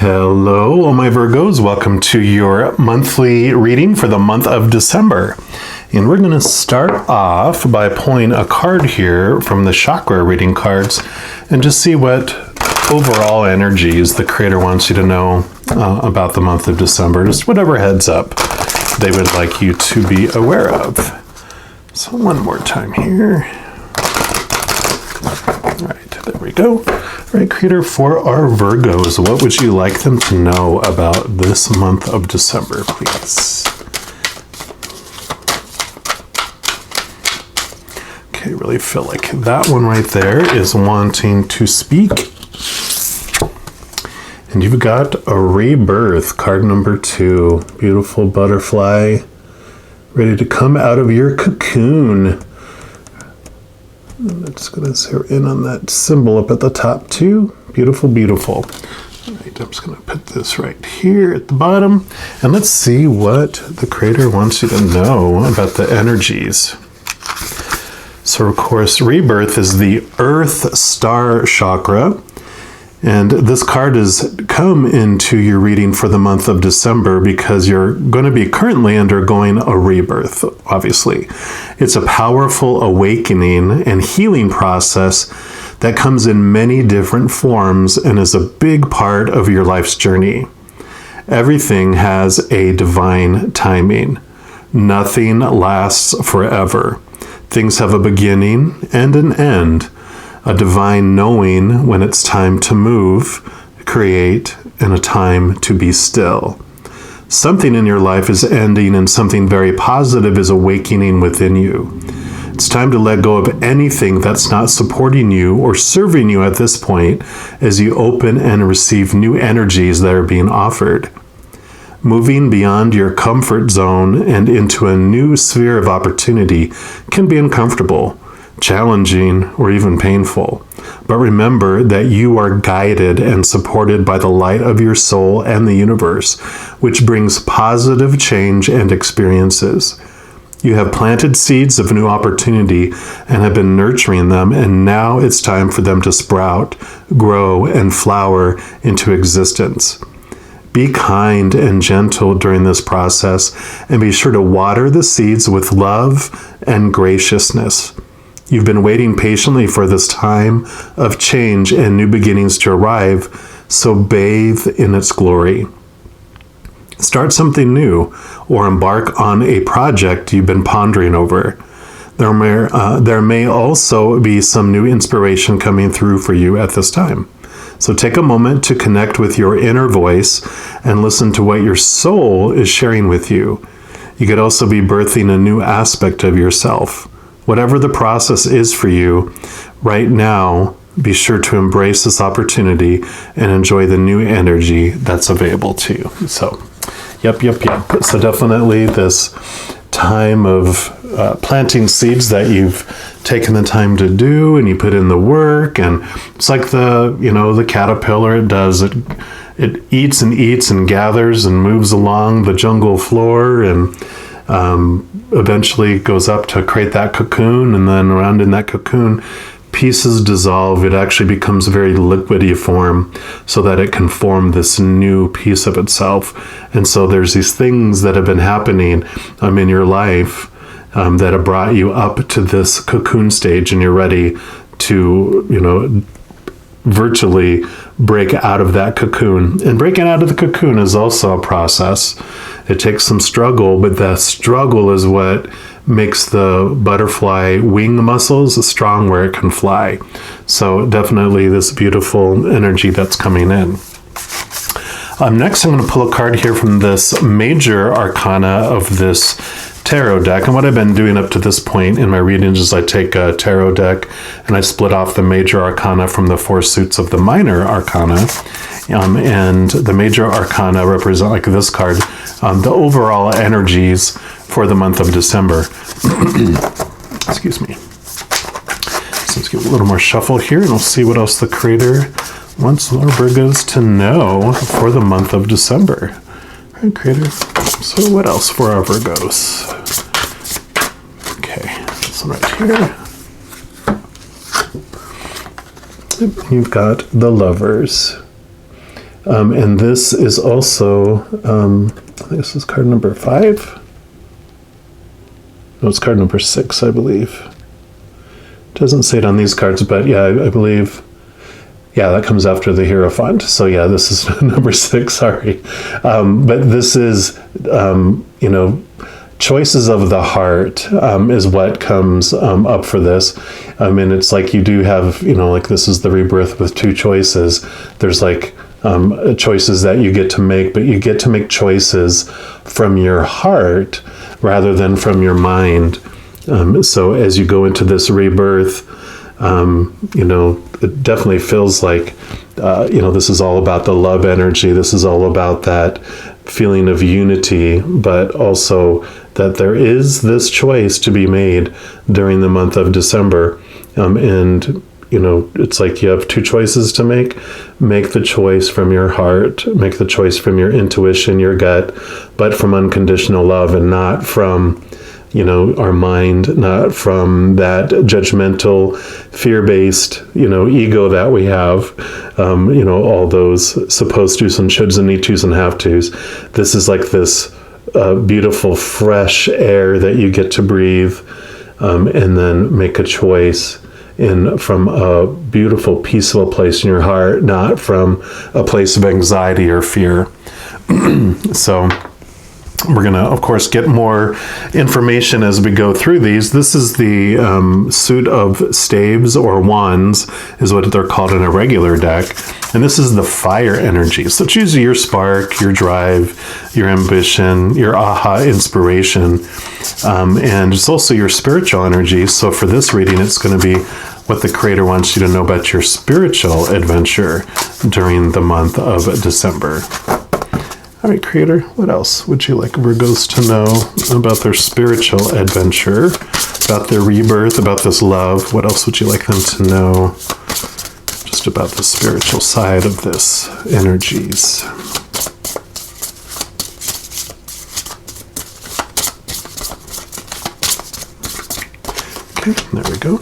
Hello, all my Virgos. Welcome to your monthly reading for the month of December. And we're going to start off by pulling a card here from the chakra reading cards and just see what overall energies the Creator wants you to know about the month of December. Just whatever heads up they would like you to be aware of. So one more time here. All right, there we go. All right, Creator, for our Virgos, what would you like them to know about this month of December, please? Okay, really feel like that one right there is wanting to speak. And you've got a Rebirth, card number 2. Beautiful butterfly, ready to come out of your cocoon. I'm just going to zero in on that symbol up at the top too. Beautiful, beautiful. All right, I'm just going to put this right here at the bottom. And let's see what the Creator wants you to know about the energies. So, of course, Rebirth is the Earth Star Chakra. And this card has come into your reading for the month of December because you're going to be currently undergoing a rebirth, obviously. It's a powerful awakening and healing process that comes in many different forms and is a big part of your life's journey. Everything has a divine timing. Nothing lasts forever. Things have a beginning and an end. A divine knowing when it's time to move, create, and a time to be still. Something in your life is ending and something very positive is awakening within you. It's time to let go of anything that's not supporting you or serving you at this point as you open and receive new energies that are being offered. Moving beyond your comfort zone and into a new sphere of opportunity can be uncomfortable, challenging, or even painful. But remember that you are guided and supported by the light of your soul and the universe, which brings positive change and experiences. You have planted seeds of new opportunity and have been nurturing them, and now it's time for them to sprout, grow, and flower into existence. Be kind and gentle during this process, and be sure to water the seeds with love and graciousness. You've been waiting patiently for this time of change and new beginnings to arrive, so bathe in its glory. Start something new or embark on a project you've been pondering over. There may also be some new inspiration coming through for you at this time. So take a moment to connect with your inner voice and listen to what your soul is sharing with you. You could also be birthing a new aspect of yourself. Whatever the process is for you right now, be sure to embrace this opportunity and enjoy the new energy that's available to you. So, yep. So definitely this time of planting seeds that you've taken the time to do, and you put in the work, and it's like the caterpillar. It eats and gathers and moves along the jungle floor, and eventually goes up to create that cocoon, and then around in that cocoon, pieces dissolve. It actually becomes very liquidy form so that it can form this new piece of itself. And so there's these things that have been happening in your life that have brought you up to this cocoon stage, and you're ready to, virtually break out of that cocoon. And breaking out of the cocoon is also a process. It takes some struggle, but the struggle is what makes the butterfly wing muscles strong where it can fly. So definitely this beautiful energy that's coming in. Next, I'm going to pull a card here from this major arcana of this tarot deck. And what I've been doing up to this point in my readings is I take a tarot deck and I split off the major arcana from the 4 suits of the minor arcana. And the major arcana represent, like this card, the overall energies for the month of December. Excuse me. So let's give it a little more shuffle here, and we'll see what else the Creator wants our Virgos to know for the month of December. All right, Creator. So what else for our Virgos? Okay, this one right here. You've got the Lovers. And this is also, I think this is card number 5. No, it's card number 6, I believe. Doesn't say it on these cards, but yeah, I believe, yeah, that comes after the Hierophant. So yeah, this is number 6, sorry. But this is, choices of the heart is what comes up for this. And it's like you do have, like this is the rebirth with 2 choices. There's like choices that you get to make, but you get to make choices from your heart rather than from your mind. So as you go into this rebirth, it definitely feels like, this is all about the love energy. This is all about that feeling of unity, but also that there is this choice to be made during the month of December. It's like you have 2 choices to make. Make the choice from your heart, make the choice from your intuition, your gut, but from unconditional love and not from, our mind, not from that judgmental, fear-based, ego that we have, all those supposed to's and shoulds and need to's and have to's. This is like this beautiful, fresh air that you get to breathe, and then make a choice from a beautiful, peaceful place in your heart, not from a place of anxiety or fear. So we're going to, of course, get more information as we go through these. This is the suit of staves or wands is what they're called in a regular deck. And this is the fire energy. So it's usually your spark, your drive, your ambition, your aha inspiration. And it's also your spiritual energy. So for this reading, it's going to be what the Creator wants you to know about your spiritual adventure during the month of December. All right, Creator, what else would you like Virgos to know about their spiritual adventure, about their rebirth, about this love? What else would you like them to know just about the spiritual side of this energies? Okay, there we go.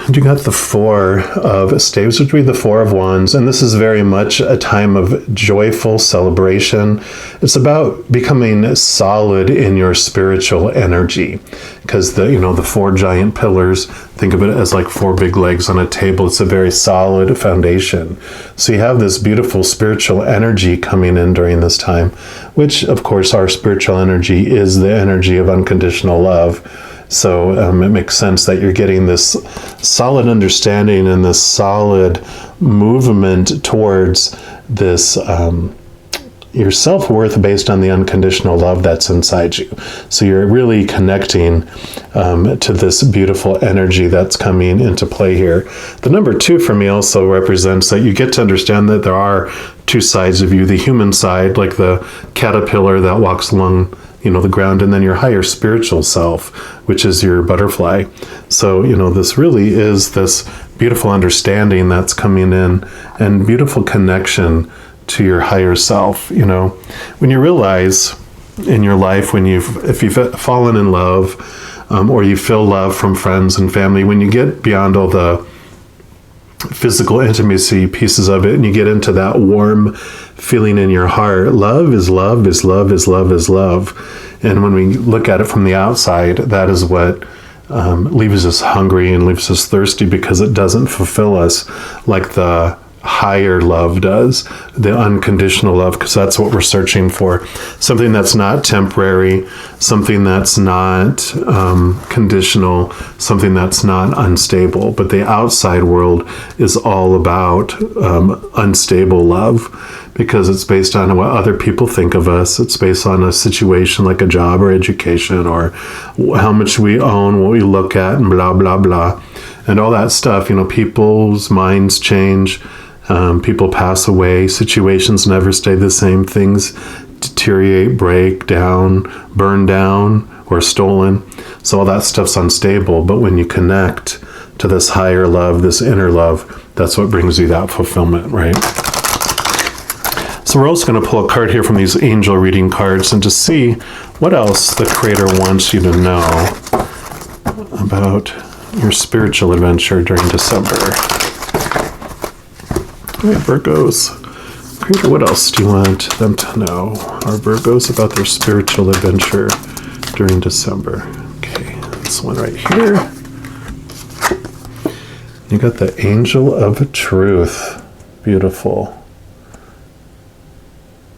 And you got the 4 of staves, which would be the 4 of wands. And this is very much a time of joyful celebration. It's about becoming solid in your spiritual energy. Because the 4 giant pillars, think of it as like 4 big legs on a table. It's a very solid foundation. So you have this beautiful spiritual energy coming in during this time, which of course our spiritual energy is the energy of unconditional love. So it makes sense that you're getting this solid understanding and this solid movement towards this your self-worth based on the unconditional love that's inside you. So you're really connecting to this beautiful energy that's coming into play here. The number 2 for me also represents that you get to understand that there are 2 sides of you, the human side, like the caterpillar that walks along the ground, and then your higher spiritual self, which is your butterfly. So, this really is this beautiful understanding that's coming in and beautiful connection to your higher self. When you realize in your life, if you've fallen in love, or you feel love from friends and family, when you get beyond all the physical intimacy pieces of it and you get into that warm feeling in your heart, love is love is love is love is love. And when we look at it from the outside, that is what leaves us hungry and leaves us thirsty, because it doesn't fulfill us like the higher love does, the unconditional love, because that's what we're searching for. Something that's not temporary, something that's not conditional, something that's not unstable. But the outside world is all about unstable love, because it's based on what other people think of us. It's based on a situation like a job or education, or how much we own, what we look at, and blah, blah, blah. And all that stuff, people's minds change. People pass away, situations never stay the same, things deteriorate, break down, burn down, or stolen. So all that stuff's unstable. But when you connect to this higher love, this inner love, that's what brings you that fulfillment, right? So we're also going to pull a card here from these angel reading cards and just see what else the Creator wants you to know about your spiritual adventure during December. All right, Virgos. Creator, what else do you want them to know? Our Virgos about their spiritual adventure during December. Okay, this one right here. You got the Angel of Truth. Beautiful.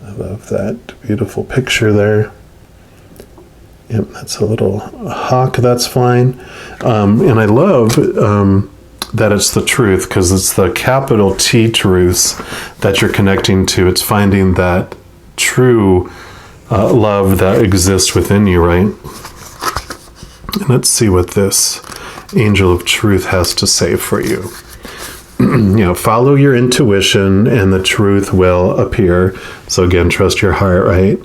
I love that beautiful picture there. Yep, that's a little hawk that's flying. And I love that it's the truth, because it's the capital T truths that you're connecting to. It's finding that true love that exists within you, right? And let's see what this Angel of Truth has to say for you. Follow your intuition and the truth will appear. So again, trust your heart, right?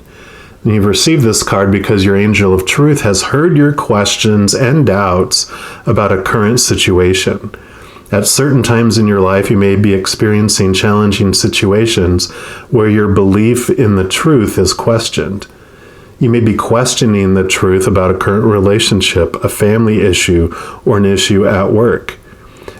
And you've received this card because your Angel of Truth has heard your questions and doubts about a current situation. At certain times in your life, you may be experiencing challenging situations where your belief in the truth is questioned. You may be questioning the truth about a current relationship, a family issue, or an issue at work.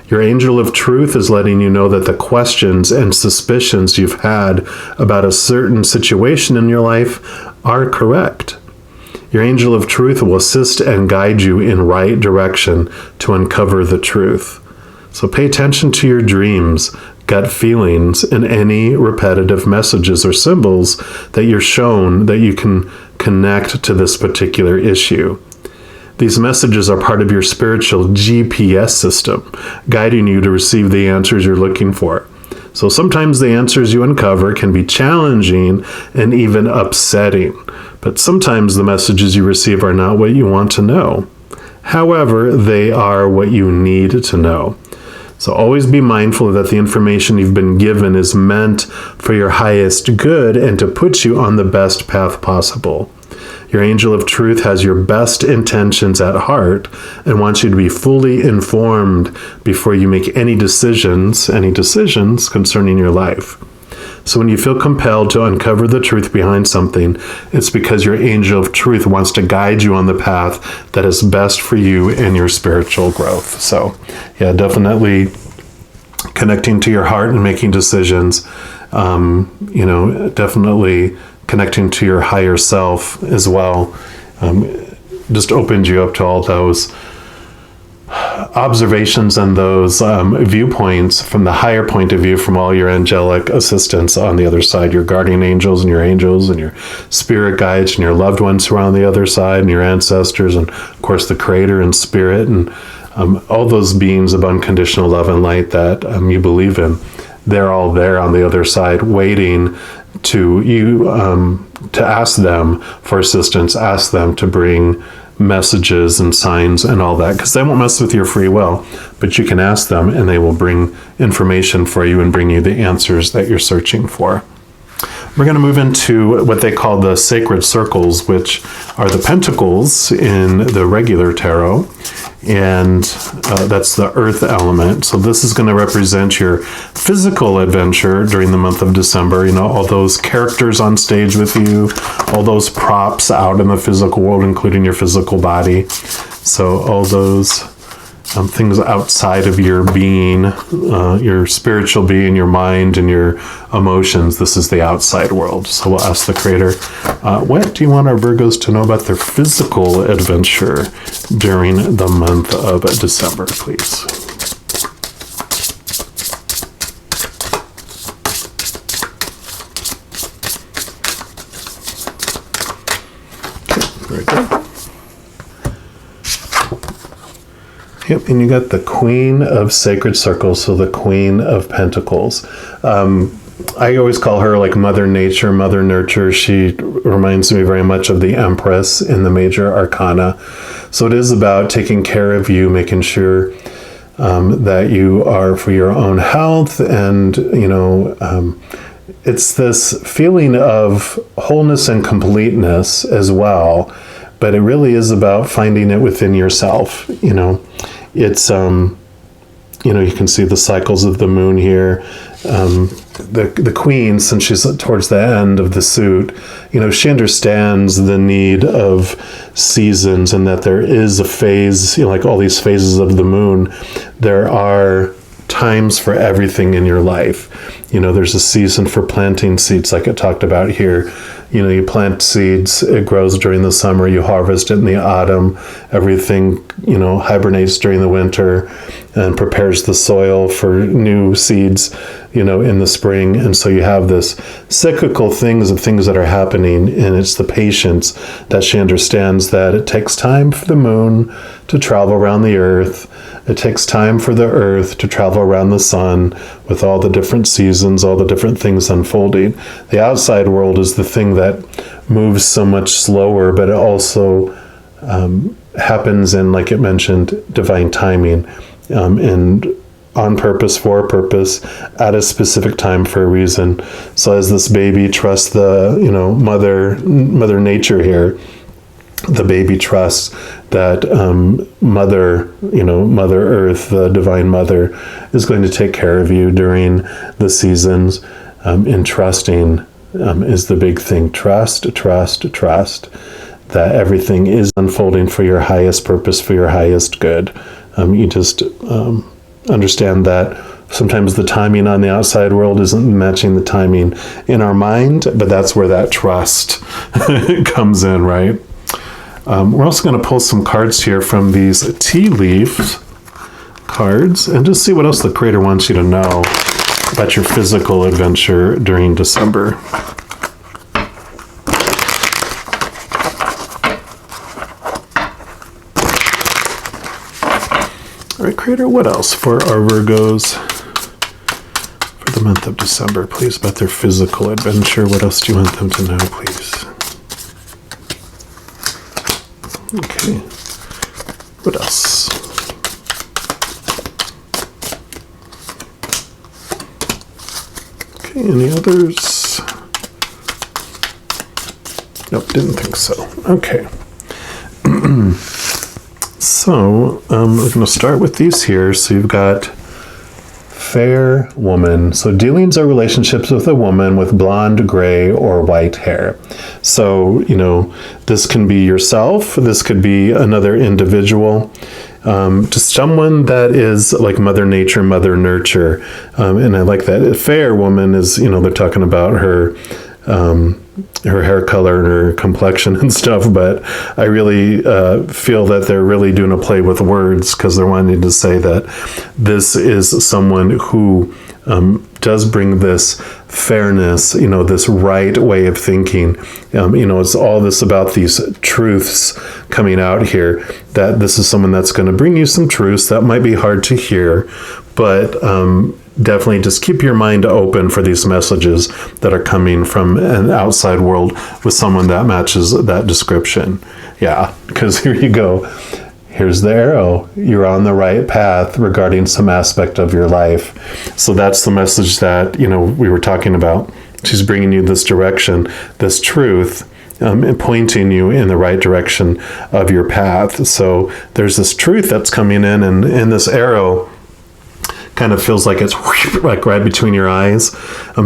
Your Angel of Truth is letting you know that the questions and suspicions you've had about a certain situation in your life are correct. Your Angel of Truth will assist and guide you in right direction to uncover the truth. So pay attention to your dreams, gut feelings, and any repetitive messages or symbols that you're shown that you can connect to this particular issue. These messages are part of your spiritual GPS system, guiding you to receive the answers you're looking for. So sometimes the answers you uncover can be challenging and even upsetting, but sometimes the messages you receive are not what you want to know. However, they are what you need to know. So always be mindful that the information you've been given is meant for your highest good and to put you on the best path possible. Your Angel of Truth has your best intentions at heart and wants you to be fully informed before you make any decisions concerning your life. So when you feel compelled to uncover the truth behind something, it's because your Angel of Truth wants to guide you on the path that is best for you and your spiritual growth. So yeah, definitely connecting to your heart and making decisions, definitely connecting to your higher self as well, just opens you up to all those observations and those viewpoints from the higher point of view from all your angelic assistants on the other side, your guardian angels and your spirit guides and your loved ones who are on the other side and your ancestors and of course the Creator and Spirit and all those beings of unconditional love and light that you believe in. They're all there on the other side waiting to you to ask them for assistance, ask them to bring messages and signs and all that, because they won't mess with your free will, but you can ask them and they will bring information for you and bring you the answers that you're searching for. We're going to move into what they call the sacred circles, which are the pentacles in the regular tarot, and that's the earth element. So this is going to represent your physical adventure during the month of December. All those characters on stage with you, all those props out in the physical world, including your physical body. So all those things outside of your being, your spiritual being, your mind, and your emotions. This is the outside world. So we'll ask the Creator, what do you want our Virgos to know about their physical adventure during the month of December, please? Okay, very good. Yep, and you got the Queen of Sacred Circles, so the Queen of Pentacles. I always call her like Mother Nature, Mother Nurture. She reminds me very much of the Empress in the major arcana. So it is about taking care of you, making sure that you are for your own health. And, it's this feeling of wholeness and completeness as well. But it really is about finding it within yourself. It's, you can see the cycles of the moon here. The queen, since she's towards the end of the suit, she understands the need of seasons and that there is a phase, like all these phases of the moon. There are times for everything in your life. There's a season for planting seeds, like it talked about here. You plant seeds, it grows during the summer, you harvest it in the autumn, everything, hibernates during the winter and prepares the soil for new seeds, in the spring. And so you have this cyclical things of things that are happening, and it's the patience that she understands that it takes time for the moon to travel around the earth. It takes time for the earth to travel around the sun with all the different seasons, all the different things unfolding. The outside world is the thing that moves so much slower, but it also happens in, like it mentioned, divine timing, and on purpose, for a purpose, at a specific time for a reason. So as this baby trusts the, mother nature here, the baby trusts that Mother Earth, the Divine Mother, is going to take care of you during the seasons. And trusting is the big thing. Trust that everything is unfolding for your highest purpose, for your highest good. You just understand that sometimes the timing on the outside world isn't matching the timing in our mind, but that's where that trust comes in, right? We're also going to pull some cards here from these tea leaf cards and just see what else the Creator wants you to know about your physical adventure during December. All right, Creator, what else for our Virgos for the month of December, please, about their physical adventure? What else do you want them to know, please? Okay, what else? Okay, any others? Nope, didn't think so. Okay. So, we're going to start with these here. So you've got fair woman. So dealings are relationships with a woman with blonde, gray, or white hair. So, this can be yourself. This could be another individual. Just someone that is like Mother Nature, Mother Nurture. And I like that. A fair woman is, they're talking about her hair color and her complexion and stuff, but I really feel that they're really doing a play with words, because they're wanting to say that this is someone who does bring this fairness, this right way of thinking. It's all this about these truths coming out here, that this is someone that's going to bring you some truths that might be hard to hear, but definitely just keep your mind open for these messages that are coming from an outside world with someone that matches that description. Yeah, because here you go. Here's the arrow. You're on the right path regarding some aspect of your life. So that's the message that, we were talking about. She's bringing you this direction, this truth, and pointing you in the right direction of your path. So there's this truth that's coming in, and in this arrow, kind of feels like it's like right between your eyes.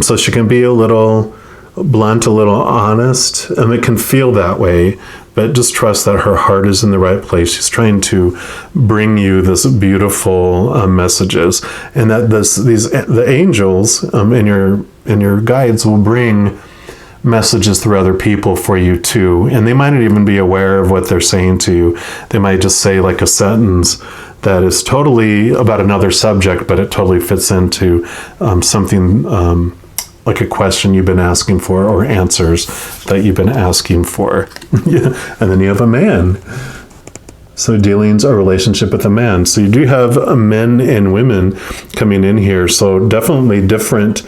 So she can be a little blunt, a little honest, and it can feel that way, but just trust that her heart is in the right place. She's trying to bring you this beautiful messages, and that the angels and your guides will bring messages through other people for you too, and they might not even be aware of what they're saying to you. They might just say like a sentence that is totally about another subject, but it totally fits into something like a question you've been asking for, or answers that you've been asking for. And then you have a man. So dealings are relationship with a man. So you do have men and women coming in here. So definitely different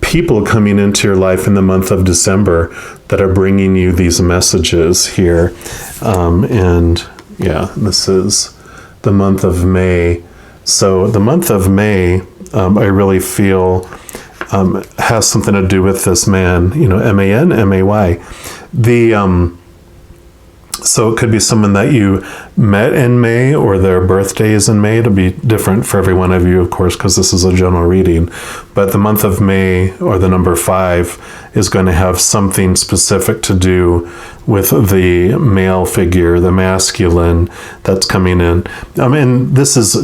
people coming into your life in the month of December that are bringing you these messages here. And yeah, this is the month of May. So the month of May, I really feel has something to do with this man, M-A-N, M-A-Y. So it could be someone that you met in May, or their birthday is in May. It'll be different for every one of you, of course, because this is a general reading. But the month of May, or the number 5, is going to have something specific to do with the male figure, the masculine that's coming in. I mean, this is,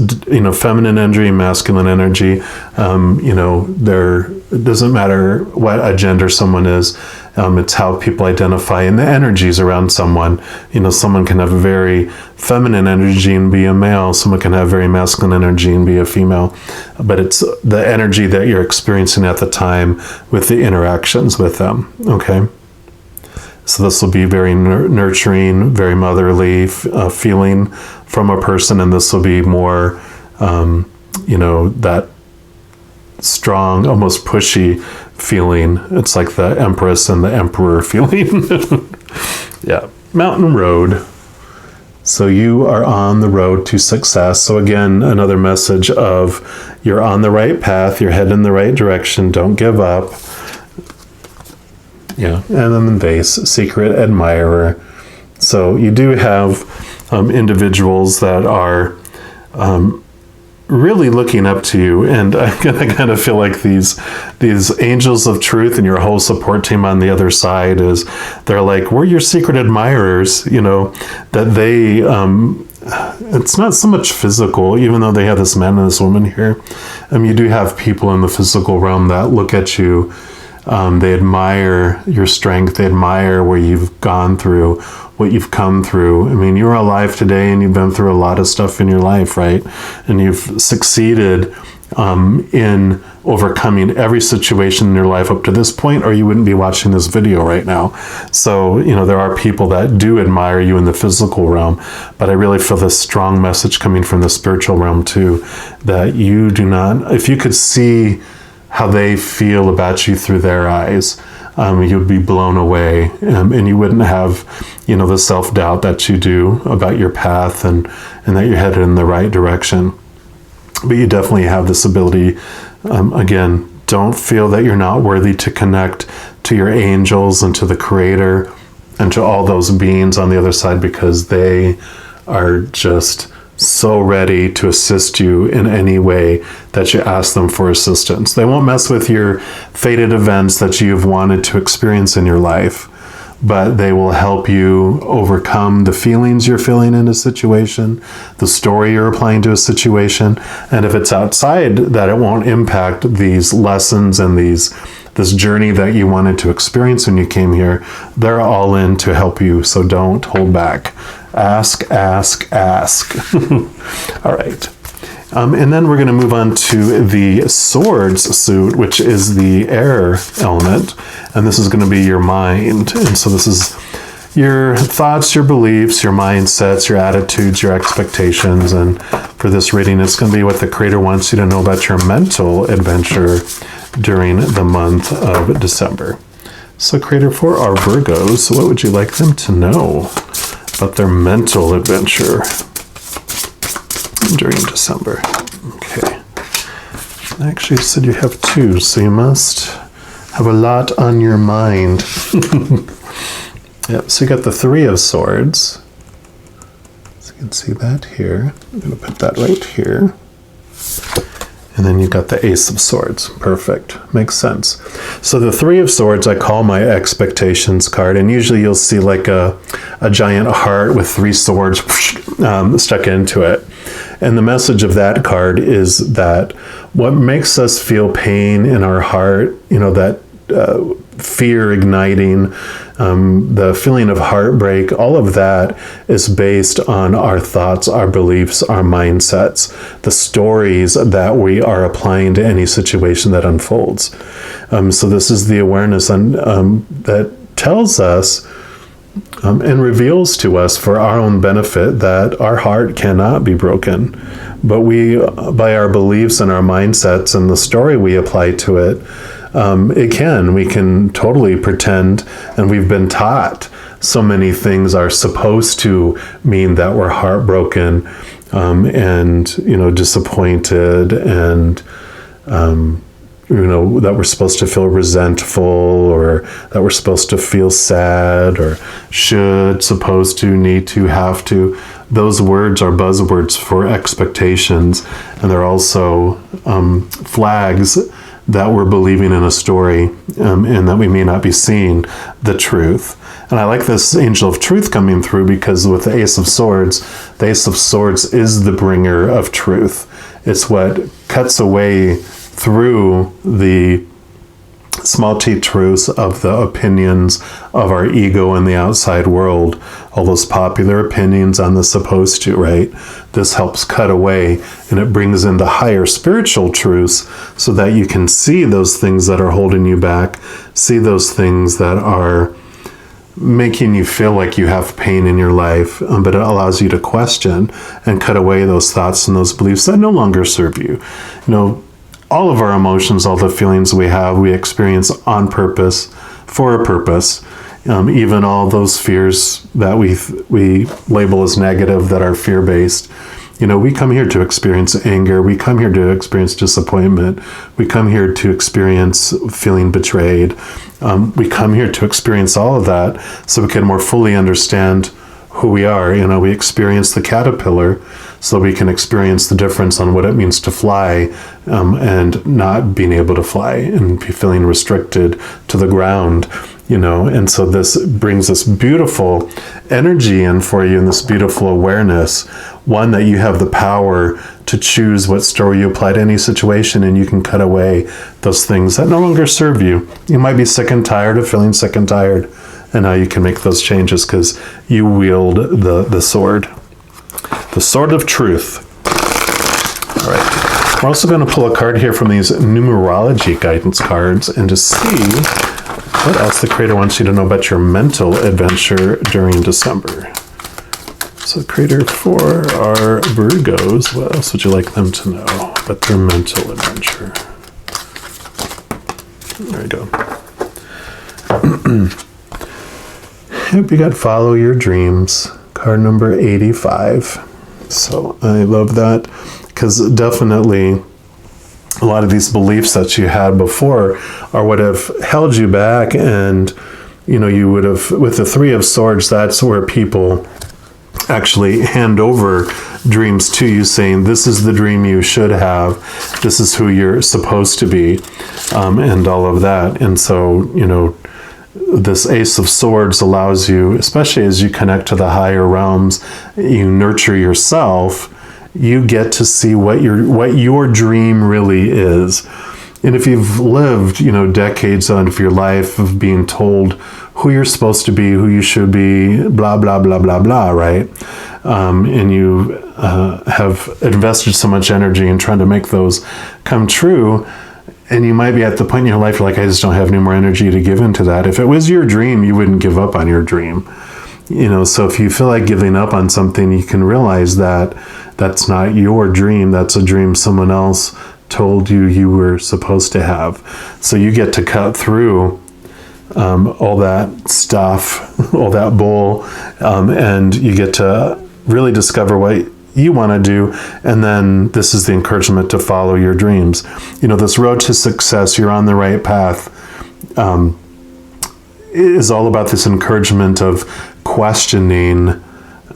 feminine energy, masculine energy. It doesn't matter what a gender someone is. It's how people identify and the energies around someone. Someone can have a very feminine energy and be a male. Someone can have very masculine energy and be a female. But it's the energy that you're experiencing at the time with the interactions with them. Okay? So this will be very nurturing, very motherly feeling from a person. And this will be more, that strong, almost pushy feeling. It's like the Empress and the Emperor feeling. Yeah. Mountain Road. So you are on the road to success. So again, another message of you're on the right path, you're heading in the right direction, don't give up. Yeah. And then the Vase, Secret Admirer. So you do have individuals that are really looking up to you, and I kind of feel like these angels of truth and your whole support team on the other side they're like, we're your secret admirers, that they it's not so much physical, even though they have this man and this woman here. You do have people in the physical realm that look at you. They admire your strength. They admire where you've gone through, what you've come through. You're alive today and you've been through a lot of stuff in your life, right? And you've succeeded in overcoming every situation in your life up to this point, or you wouldn't be watching this video right now. So, there are people that do admire you in the physical realm, but I really feel this strong message coming from the spiritual realm too, that you do not, if you could see how they feel about you through their eyes, you'd be blown away, and you wouldn't have, the self-doubt that you do about your path and that you're headed in the right direction. But you definitely have this ability. Again, don't feel that you're not worthy to connect to your angels and to the Creator and to all those beings on the other side, because they are just so ready to assist you in any way that you ask them for assistance. They won't mess with your fated events that you've wanted to experience in your life, but they will help you overcome the feelings you're feeling in a situation, the story you're applying to a situation. And if it's outside that, it won't impact these lessons and this journey that you wanted to experience when you came here. They're all in to help you, so don't hold back. Ask, ask, ask. All right. And then we're going to move on to the Swords suit, which is the air element. And this is going to be your mind. And so this is your thoughts, your beliefs, your mindsets, your attitudes, your expectations. And for this reading, it's going to be what the Creator wants you to know about your mental adventure during the month of December. So Creator, for our Virgos, what would you like them to know about their mental adventure during December? Okay. Actually, you said you have 2, so you must have a lot on your mind. Yep, so you got the 3 of Swords. So you can see that here. I'm going to put that right here. And then you got the Ace of Swords. Perfect. Makes sense. So the 3 of Swords I call my expectations card. And usually you'll see like a giant heart with 3 swords stuck into it. And the message of that card is that what makes us feel pain in our heart, that fear igniting, the feeling of heartbreak, all of that is based on our thoughts, our beliefs, our mindsets, the stories that we are applying to any situation that unfolds. So this is the awareness that tells us and reveals to us for our own benefit that our heart cannot be broken. But we, by our beliefs and our mindsets and the story we apply to it, we can totally pretend, and we've been taught so many things are supposed to mean that we're heartbroken and disappointed and that we're supposed to feel resentful, or that we're supposed to feel sad, or should, supposed to, need to, have to. Those words are buzzwords for expectations, and they're also flags that we're believing in a story, and that we may not be seeing the truth. And I like this angel of truth coming through, because with the Ace of Swords is the bringer of truth. It's what cuts away through the small t truths of the opinions of our ego in the outside world, all those popular opinions on the supposed to, right? This helps cut away, and it brings in the higher spiritual truths, so that you can see those things that are holding you back, see those things that are making you feel like you have pain in your life, but it allows you to question and cut away those thoughts and those beliefs that no longer serve you. All of our emotions, all the feelings we have, we experience on purpose, for a purpose. Even all those fears that we label as negative, that are fear-based. We come here to experience anger. We come here to experience disappointment. We come here to experience feeling betrayed. We come here to experience all of that, so we can more fully understand who we are. We experience the caterpillar, so we can experience the difference on what it means to fly, and not being able to fly, and be feeling restricted to the ground. And so this brings this beautiful energy in for you, and this beautiful awareness, one that you have the power to choose what story you apply to any situation, and you can cut away those things that no longer serve you. You might be sick and tired of feeling sick and tired, and now you can make those changes because you wield the sword. The sword of truth. All right. We're also going to pull a card here from these numerology guidance cards, and just see what else the Creator wants you to know about your mental adventure during December. So the Creator for our Virgos, what else would you like them to know about their mental adventure? There we go. Yep, you got Follow Your Dreams, card number 85. So I love that, because definitely a lot of these beliefs that you had before are what have held you back. And you would have, with the Three of Swords, that's where people actually hand over dreams to you, saying this is the dream you should have, this is who you're supposed to be, and all of that. And so this Ace of Swords allows you, especially as you connect to the higher realms, you nurture yourself, you get to see what your dream really is. And if you've lived, decades of your life of being told who you're supposed to be, who you should be, blah, blah, blah, blah, blah, right? And you have invested so much energy in trying to make those come true, and you might be at the point in your life you're like, I just don't have any more energy to give into that. If it was your dream, you wouldn't give up on your dream. So if you feel like giving up on something, you can realize that that's not your dream. That's a dream someone else told you were supposed to have. So you get to cut through all that stuff, all that bull, and you get to really discover what you want to do. And then this is the encouragement to follow your dreams. This road to success, you're on the right path, is all about this encouragement of questioning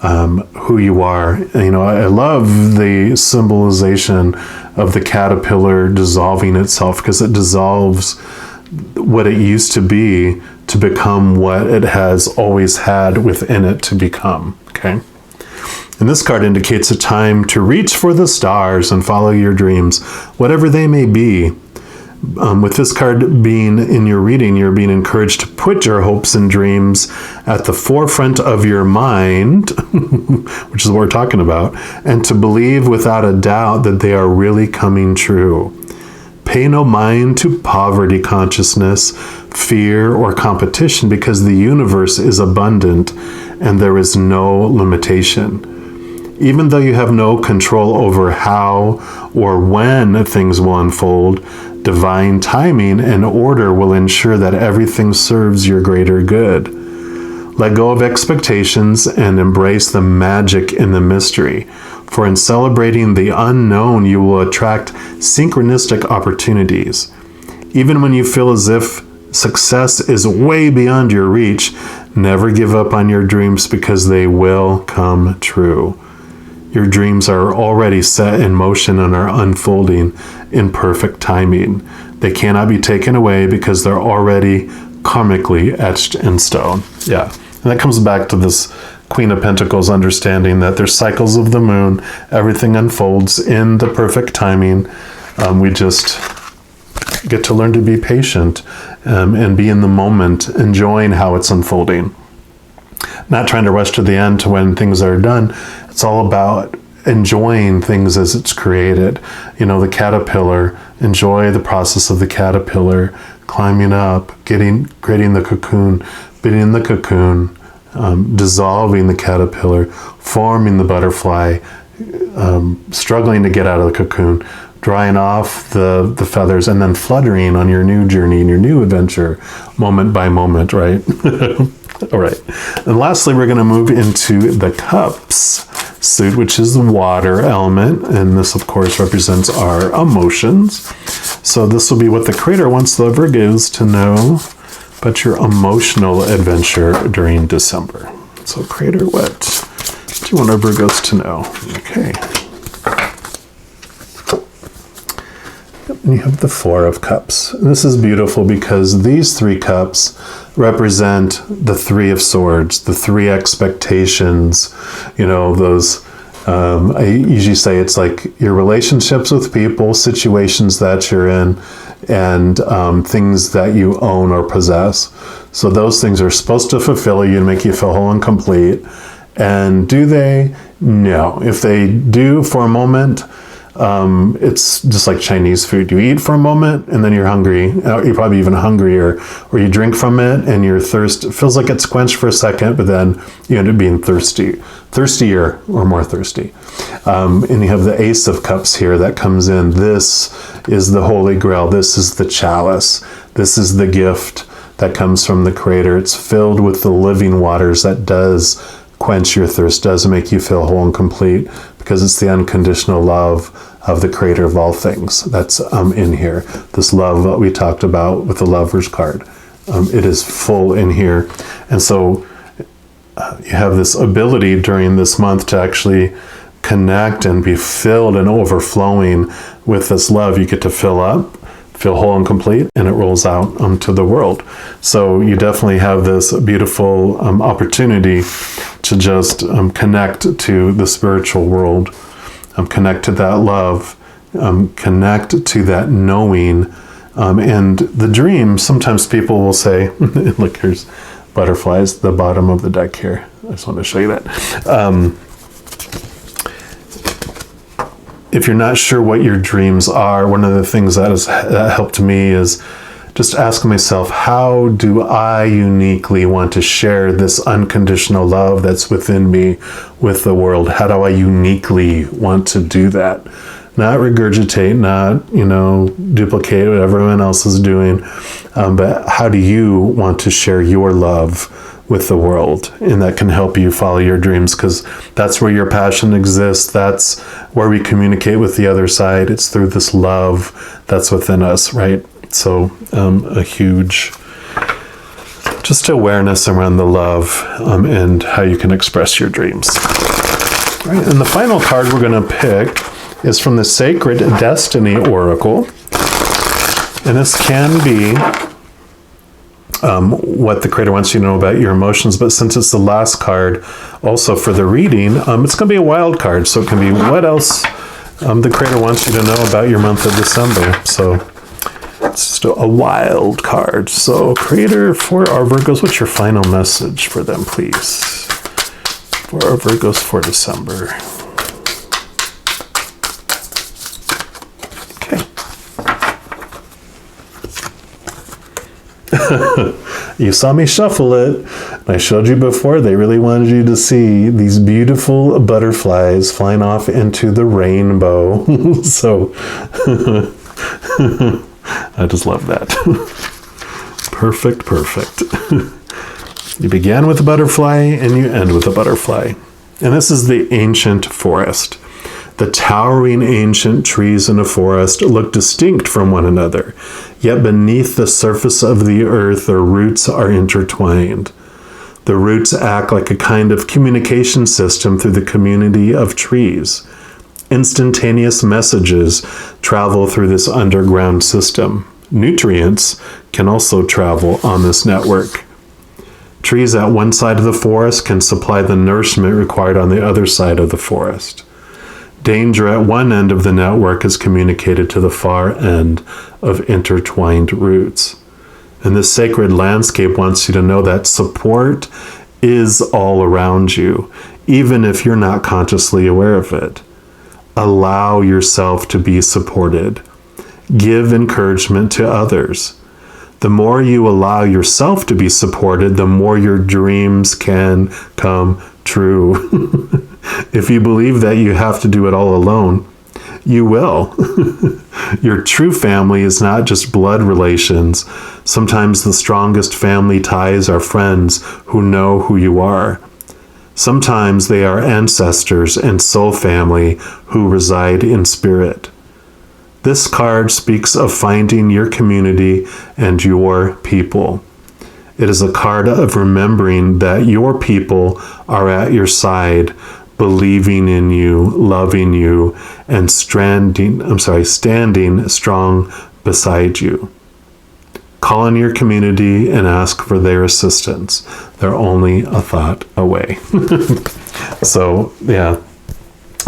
who you are. I love the symbolization of the caterpillar dissolving itself, because it dissolves what it used to be to become what it has always had within it to become. Okay. And this card indicates a time to reach for the stars and follow your dreams, whatever they may be. With this card being in your reading, you're being encouraged to put your hopes and dreams at the forefront of your mind, which is what we're talking about, and to believe without a doubt that they are really coming true. Pay no mind to poverty consciousness, fear, or competition, because the universe is abundant and there is no limitation. Even though you have no control over how or when things will unfold, divine timing and order will ensure that everything serves your greater good. Let go of expectations and embrace the magic in the mystery. For in celebrating the unknown, you will attract synchronistic opportunities. Even when you feel as if success is way beyond your reach, never give up on your dreams because they will come true. Your dreams are already set in motion and are unfolding in perfect timing. They cannot be taken away because they're already karmically etched in stone. Yeah. And that comes back to this Queen of Pentacles understanding that there's cycles of the moon. Everything unfolds in the perfect timing. We just get to learn to be patient and be in the moment, enjoying how it's unfolding. Not trying to rush to the end to when things are done. It's all about enjoying things as it's created. You know, the caterpillar, enjoy the process of the caterpillar, climbing up, creating the cocoon, being in the cocoon, dissolving the caterpillar, forming the butterfly, struggling to get out of the cocoon, drying off the feathers, and then fluttering on your new journey and your new adventure, moment by moment, right? All right. And lastly, we're going to move into the Cups suit, which is the water element. And this, of course, represents our emotions. So this will be what the Creator wants the Virgos to know about your emotional adventure during December. So Creator, what do you want our Virgos to know? Okay. And you have the Four of Cups. And this is beautiful because these three cups represent the Three of Swords, the three expectations, you know, those, I usually say it's like your relationships with people, situations that you're in, and things that you own or possess. So those things are supposed to fulfill you and make you feel whole and complete. And do they? No. If they do for a moment, it's just like Chinese food. You eat for a moment and then you're hungry. You're probably even hungrier. Or you drink from it and your thirst feels like it's quenched for a second, but then you end up being thirstier or more thirsty. And you have the Ace of Cups here that comes in. This is the Holy Grail. This is the chalice. This is the gift that comes from the Creator. It's filled with the living waters that does quench your thirst, does make you feel whole and complete, because it's the unconditional love of the Creator of all things that's in here. This love that we talked about with the Lover's card. It is full in here. And so you have this ability during this month to actually connect and be filled and overflowing with this love. You get to fill up, feel whole and complete, and it rolls out to the world. So you definitely have this beautiful opportunity to just connect to the spiritual world, connect to that love, connect to that knowing. And the dream, sometimes people will say, look, here's butterflies at the bottom of the deck here. I just want to show you that. If you're not sure what your dreams are, one of the things that helped me is just ask myself, how do I uniquely want to share this unconditional love that's within me with the world? How do I uniquely want to do that? Not regurgitate, not, duplicate what everyone else is doing, but how do you want to share your love with the world? And that can help you follow your dreams, because that's where your passion exists. That's where we communicate with the other side. It's through this love that's within us, right? So a huge just awareness around the love and how you can express your dreams. All right, and the final card we're going to pick is from the Sacred Destiny Oracle. And this can be what the Creator wants you to know about your emotions, but since it's the last card also for the reading, it's going to be a wild card. So it can be what else the Creator wants you to know about your month of December. So it's just a wild card. So Creator, for our Virgos, what's your final message for them, please? For our Virgos for December. You saw me shuffle it. I showed you before, they really wanted you to see these beautiful butterflies flying off into the rainbow. So I just love that. Perfect. You began with a butterfly and you end with a butterfly. And this is the ancient forest. The towering ancient trees in a forest look distinct from one another, yet beneath the surface of the earth their roots are intertwined. The roots act like a kind of communication system through the community of trees. Instantaneous messages travel through this underground system. Nutrients can also travel on this network. Trees at one side of the forest can supply the nourishment required on the other side of the forest. Danger at one end of the network is communicated to the far end of intertwined roots. And this sacred landscape wants you to know that support is all around you, even if you're not consciously aware of it. Allow yourself to be supported. Give encouragement to others. The more you allow yourself to be supported, the more your dreams can come true. If you believe that you have to do it all alone, you will. Your true family is not just blood relations. Sometimes the strongest family ties are friends who know who you are. Sometimes they are ancestors and soul family who reside in spirit. This card speaks of finding your community and your people. It is a card of remembering that your people are at your side, believing in you, loving you, and standing strong beside you. Call on your community and ask for their assistance. They're only a thought away. So, yeah,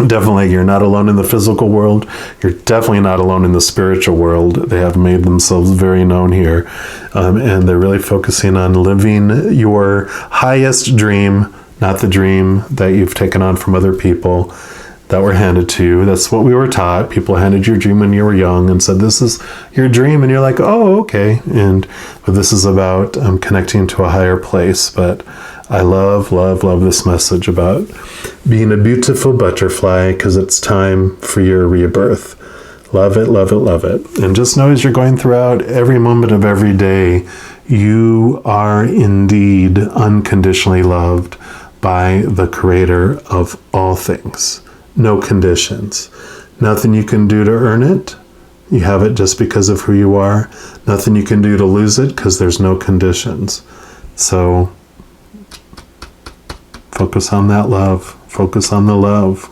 definitely you're not alone in the physical world. You're definitely not alone in the spiritual world. They have made themselves very known here. And they're really focusing on living your highest dream, not the dream that you've taken on from other people that were handed to you. That's what we were taught. People handed you your dream when you were young and said, this is your dream. And you're like, oh, okay. But this is about connecting to a higher place. But I love this message about being a beautiful butterfly because it's time for your rebirth. Love it, love it, love it. And just know as you're going throughout every moment of every day, you are indeed unconditionally loved by the Creator of all things. No conditions. Nothing you can do to earn it. You have it just because of who you are. Nothing you can do to lose it because there's no conditions. So focus on that love. Focus on the love.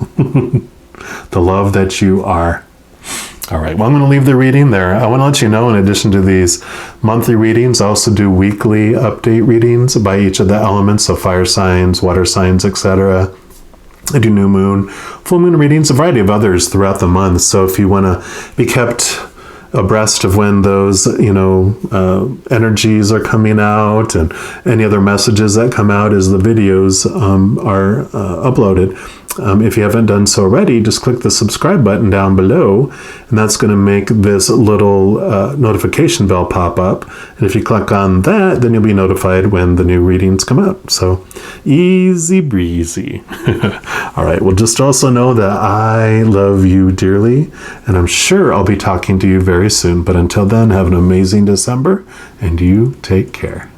The love that you are. All right, well, I'm going to leave the reading there. I want to let you know, in addition to these monthly readings, I also do weekly update readings by each of the elements, so fire signs, water signs, etc. I do new moon, full moon readings, a variety of others throughout the month. So if you want to be kept abreast of when those, energies are coming out and any other messages that come out as the videos are uploaded. If you haven't done so already, just click the subscribe button down below, and that's going to make this little notification bell pop up. And if you click on that, then you'll be notified when the new readings come out. So easy breezy. All right. Well, just also know that I love you dearly, and I'm sure I'll be talking to you very soon. But until then, have an amazing December, and you take care.